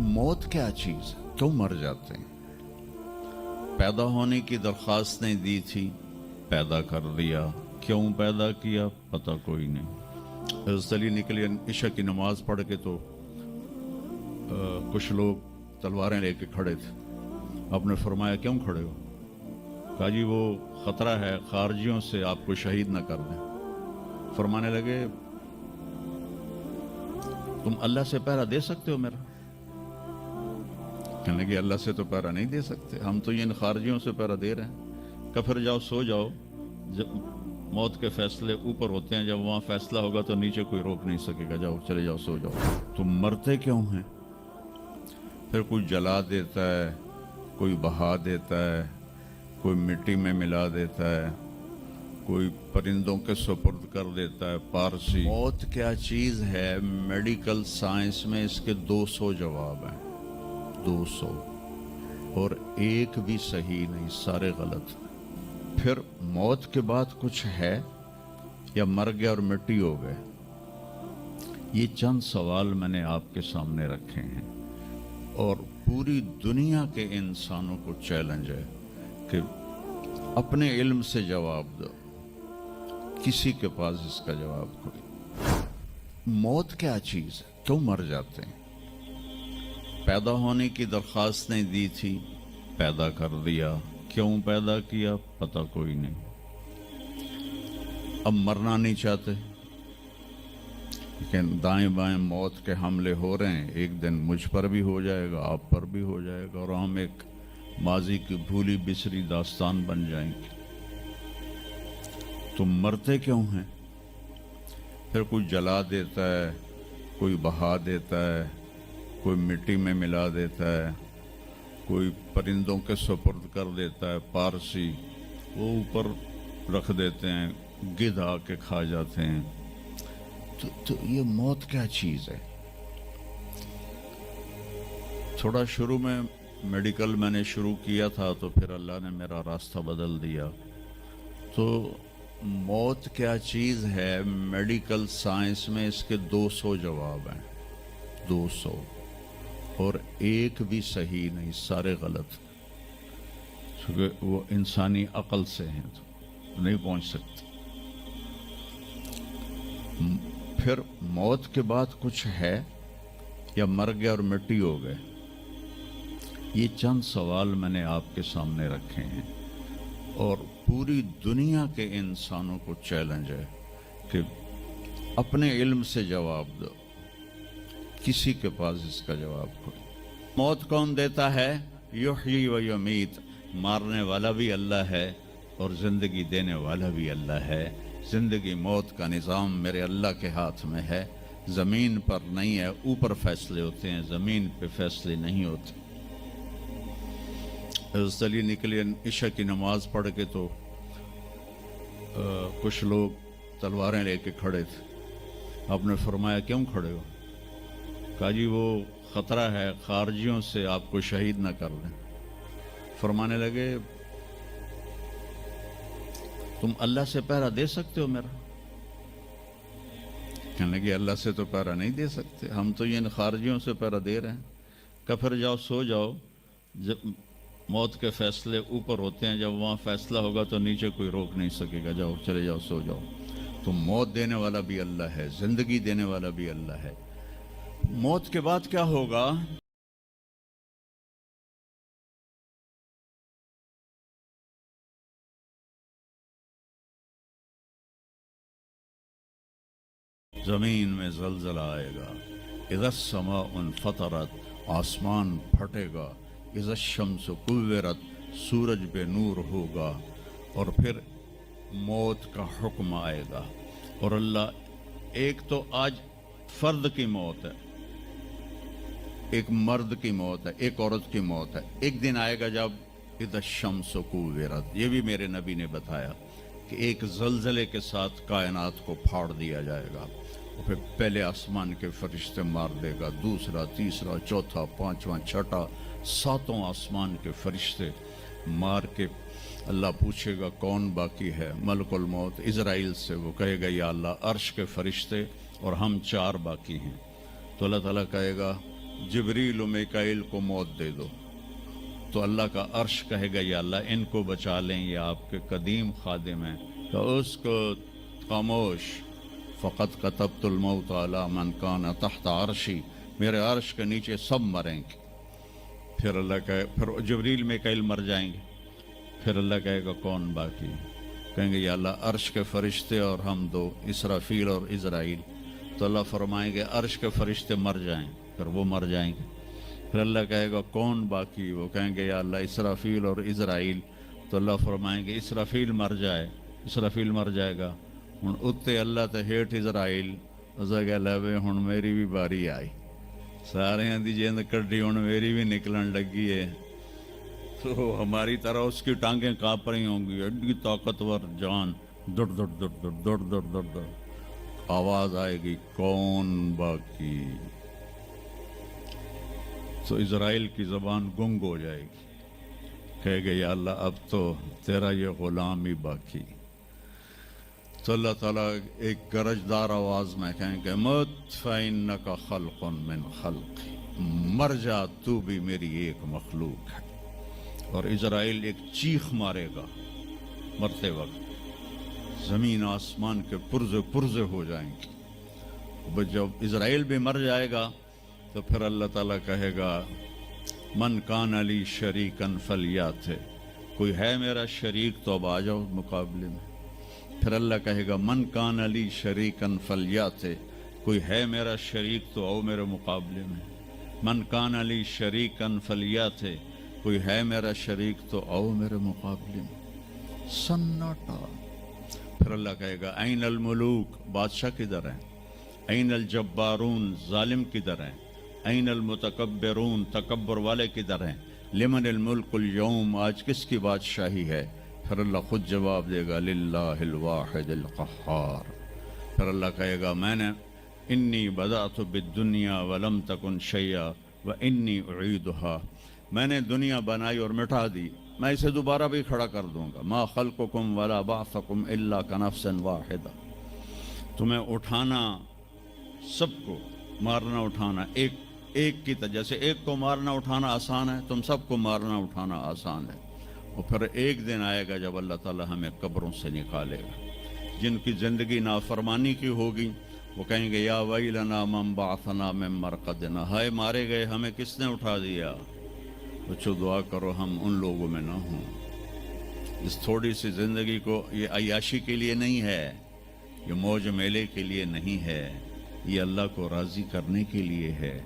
मौत क्या चीज़ है, क्यों मर जाते हैं? पैदा होने की दरख्वास्त नहीं दी थी, पैदा कर दिया। क्यों पैदा किया पता कोई नहीं। हज़रत अली निकले इशा की नमाज पढ़ के तो कुछ लोग तलवारें लेके खड़े थे। आपने फरमाया क्यों खड़े हो? कहा जी वो ख़तरा है खारजियों से, आपको शहीद न कर दें। फरमाने लगे तुम अल्लाह से पहरा दे सकते हो मेरा? कहने लगे अल्लाह से तो पहरा नहीं दे सकते, हम तो इन खारजियों से पहरा दे रहे हैं। कहा फिर जाओ सो जाओ, जब मौत के फैसले ऊपर होते हैं, जब वहाँ फैसला होगा तो नीचे कोई रोक नहीं सकेगा। जाओ चले जाओ सो जाओ। तुम मरते क्यों हैं? फिर कोई जला देता है, कोई बहा देता है, कोई मिट्टी में मिला देता है, कोई परिंदों के सुपुर्द कर देता है। पारसी मौत क्या चीज़ है, मेडिकल साइंस में इसके 200 जवाब हैं, 200, और एक भी सही नहीं, सारे गलत। फिर मौत के बाद कुछ है या मर गया और मिट्टी हो गए? ये चंद सवाल मैंने आपके सामने रखे हैं और पूरी दुनिया के इंसानों को चैलेंज है कि अपने इल्म से जवाब दो। किसी के पास इसका जवाब कोई। मौत क्या चीज़ है, क्यों मर जाते हैं? पैदा होने की दरख्वास्त नहीं दी थी, पैदा कर दिया। क्यों पैदा किया पता कोई नहीं। अब मरना नहीं चाहते, लेकिन दाएं बाएं मौत के हमले हो रहे हैं। एक दिन मुझ पर भी हो जाएगा, आप पर भी हो जाएगा, और हम एक माजी की भूली बिसरी दास्तान बन जाएंगे। तो मरते क्यों हैं? फिर कोई जला देता है, कोई बहा देता है, कोई मिट्टी में मिला देता है, कोई परिंदों के सुपुर्द कर देता है। पारसी वो ऊपर रख देते हैं, गिद्ध आके खा जाते हैं। तो ये मौत क्या चीज़ है? थोड़ा शुरू में मेडिकल मैंने शुरू किया था, तो फिर अल्लाह ने मेरा रास्ता बदल दिया। तो मौत क्या चीज़ है, मेडिकल साइंस में इसके 200 जवाब हैं, 200, और एक भी सही नहीं, सारे गलत। क्योंकि वो इंसानी अक्ल से हैं तो नहीं पहुंच सकते। फिर मौत के बाद कुछ है या मर गया और मिट्टी हो गए? ये चंद सवाल मैंने आपके सामने रखे हैं और पूरी दुनिया के इंसानों को चैलेंज है कि अपने इल्म से जवाब दो। किसी के पास इसका जवाब कोई। मौत कौन देता है? युहयी व युमीत। मारने वाला भी अल्लाह है और ज़िंदगी देने वाला भी अल्लाह है। ज़िंदगी मौत का निज़ाम मेरे अल्लाह के हाथ में है। ज़मीन पर नहीं है, ऊपर फैसले होते हैं, ज़मीन पे फैसले नहीं होते। हज़रत अली निकले इशा की नमाज पढ़ के तो कुछ लोग तलवारें लेके खड़े थे। आपने फरमाया क्यों खड़े हो? कहा जी वो ख़तरा है खारजियों से, आपको शहीद न कर दें। फरमाने लगे तुम अल्लाह से पहरा दे सकते हो मेरा? कहने लगे अल्लाह से तो पहरा नहीं दे सकते, हम तो इन खारजियों से पहरा दे रहे हैं। कहा फिर जाओ सो जाओ, जब मौत के फैसले ऊपर होते हैं, जब वहाँ फैसला होगा तो नीचे कोई रोक नहीं सकेगा। जाओ चले जाओ सो जाओ। तो मौत देने वाला भी अल्लाह है, ज़िंदगी देने वाला भी अल्लाह है। मौत के बाद क्या होगा? ज़मीन में ज़लज़ला आएगा, इज़ा समाउन फतरत, आसमान फटेगा, इज़ा शम्स कुव्विरत, सूरज पे नूर होगा, और फिर मौत का हुक्म आएगा। और अल्लाह, एक तो आज फर्द की मौत है, एक मर्द की मौत है, एक औरत की मौत है। एक दिन आएगा जब इज़ा शम्स कुव्विरत, ये भी मेरे नबी ने बताया कि एक ज़लज़ले के साथ कायनात को फाड़ दिया जाएगा, और फिर पहले आसमान के फरिश्ते मार देगा, दूसरा, तीसरा, चौथा, पांचवा, छठा, सातों आसमान के फरिश्ते मार के अल्लाह पूछेगा कौन बाकी है? मलकुल मौत इज़राइल से, वो कहेगा या अल्लाह अर्श के फरिश्ते और हम 4 बाकी हैं। तो अल्लाह ताला कहेगा جبریل و میکائیل کو موت دے دو، تو اللہ کا عرش کہے گا یا اللہ ان کو بچا لیں، یہ آپ کے قدیم خادم ہیں، تو اس کو خاموش، فقط کتبت الموت علی من کان تحت عرشی، میرے عرش کے نیچے سب مریں گے۔ پھر اللہ کہے، پھر جبریل میکائیل مر جائیں گے، پھر اللہ کہے گا کون باقی؟ کہیں گے یا اللہ عرش کے فرشتے اور ہم دو، اسرافیل اور عزرائیل۔ تو اللہ فرمائیں گے عرش کے فرشتے مر جائیں، پھر وہ مر جائیں گے۔ پھر اللہ کہے گا کون باقی؟ وہ کہیں گے یا اللہ اسرافیل اور عزرائیل۔ تو اللہ فرمائیں گے اسرافیل مر جائے، اسرافیل مر جائے گا، ہن اتنے اللہ تے ہیٹھ عزرائیل، اسا کہ لے وے ہن میری بھی باری آئی، سارے دی جیند کڈی ہن میری بھی نکلن لگی ہے۔ تو ہماری طرح اس کی ٹانگیں کانپ رہی ہوں گی، ایڈی طاقتور جان، دڑ دڑ دڑ دڑ دڑ دڑ دڑ دڑ، آواز آئے گی کون باقی؟ تو اسرائیل کی زبان گنگ ہو جائے گی، کہے گے یا اللہ اب تو تیرا یہ غلام ہی باقی۔ تو اللہ تعالیٰ ایک گرجدار آواز میں کہیں گے مت فإنک خلق من خلق، مر جا تو بھی میری ایک مخلوق ہے۔ اور اسرائیل ایک چیخ مارے گا مرتے وقت، زمین آسمان کے پرزے پرزے ہو جائیں گے۔ جب اسرائیل بھی مر جائے گا تو پھر اللہ تعالیٰ کہے گا من کان علی شریکن فلیات، کوئی ہے میرا شریک تو اب آ جاؤ مقابلے میں۔ پھر اللہ کہے گا من کان علی شریکن فلیات، کوئی ہے میرا شریک تو آؤ میرے مقابلے میں۔ من کان علی شریکن فلیات، کوئی ہے میرا شریک تو آؤ میرے مقابلے میں۔ سناٹا۔ پھر اللہ کہے گا این الملوک، بادشاہ کدھر ہیں؟ این الجبارون، ظالم کدھر ہیں؟ این المتکبرون، تکبر والے کدھر ہیں؟ لمن الملک اليوم، آج کس کی بادشاہی ہے؟ پھر اللہ خود جواب دے گا للہ الواحد القہار۔ پھر اللہ کہے گا میں نے انی بدأت بالدنیا ولم تکن شیئا وانی اعیدها، میں نے دنیا بنائی اور مٹا دی، میں اسے دوبارہ بھی کھڑا کر دوں گا۔ ما خلقکم ولا بعثکم الا کنفس واحدہ، تمہیں اٹھانا، سب کو مارنا اٹھانا ایک کی طرح، جیسے ایک کو مارنا اٹھانا آسان ہے، تم سب کو مارنا اٹھانا آسان ہے۔ اور پھر ایک دن آئے گا جب اللہ تعالیٰ ہمیں قبروں سے نکالے گا۔ جن کی زندگی نافرمانی کی ہوگی وہ کہیں گے یا ویلنا من بعثنا من مرقدنا، ہائے مارے گئے ہمیں کس نے اٹھا دیا۔ بچو دعا کرو ہم ان لوگوں میں نہ ہوں۔ اس تھوڑی سی زندگی کو یہ عیاشی کے لیے نہیں ہے، یہ موج میلے کے لیے نہیں ہے، یہ اللہ کو راضی کرنے کے لیے ہے۔